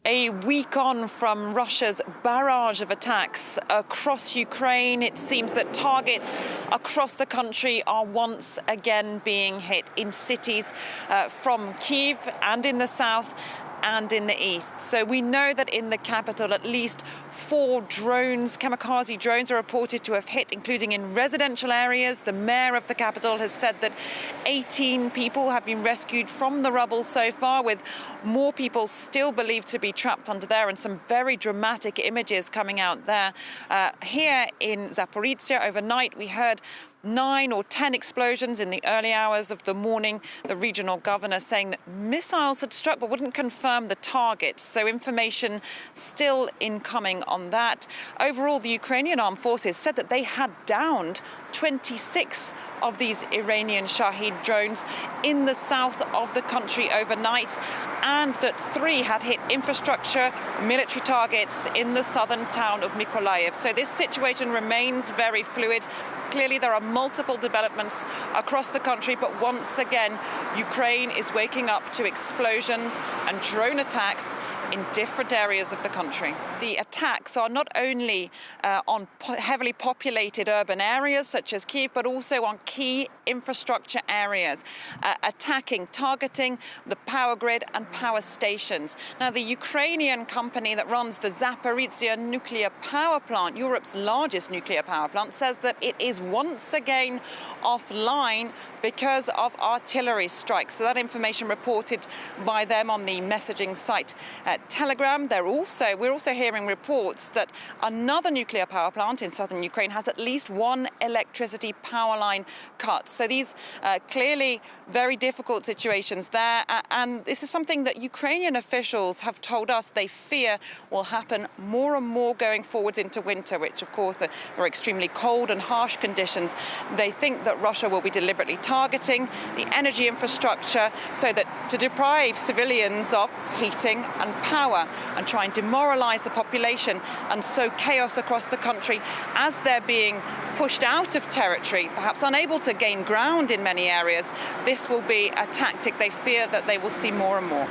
A week on from Russia's barrage of attacks across Ukraine, it seems that targets across the country are once again being hit in cities from Kyiv and in the south and in the east. So we know that in the capital, at least 4 drones, Kamikaze drones, are reported to have hit, including in residential areas. The mayor of the capital has said that 18 people have been rescued from the rubble so far, with more people still believed to be trapped under there, and some very dramatic images coming out there. Here in Zaporizhzhia overnight, we heard 9 or 10 explosions in the early hours of the morning. The regional governor saying that missiles had struck but wouldn't confirm the targets. So information still incoming on that. Overall, the Ukrainian armed forces said that they had downed 26 of these Iranian Shahed drones in the south of the country overnight, and that 3 had hit infrastructure, military targets in the southern town of Mykolaiv. So this situation remains very fluid. Clearly, there are multiple developments across the country, but once again, Ukraine is waking up to explosions and drone attacks in different areas of the country. The attacks are not only on heavily populated urban areas such as Kyiv, but also on key infrastructure areas, targeting the power grid and power stations. Now, the Ukrainian company that runs the Zaporizhzhia nuclear power plant, Europe's largest nuclear power plant, says that it is once again offline because of artillery strikes. So that information reported by them on the messaging site Telegram. We're also hearing reports that another nuclear power plant in southern Ukraine has at least 1 electricity power line cut. So these clearly very difficult situations there. And this is something that Ukrainian officials have told us they fear will happen more and more going forward into winter, which of course are extremely cold and harsh conditions. They think that Russia will be deliberately targeting the energy infrastructure so that to deprive civilians of heating and power and try and demoralize the population and sow chaos across the country as they're being pushed out of territory, perhaps unable to gain ground in many areas. This will be a tactic they fear that they will see more and more.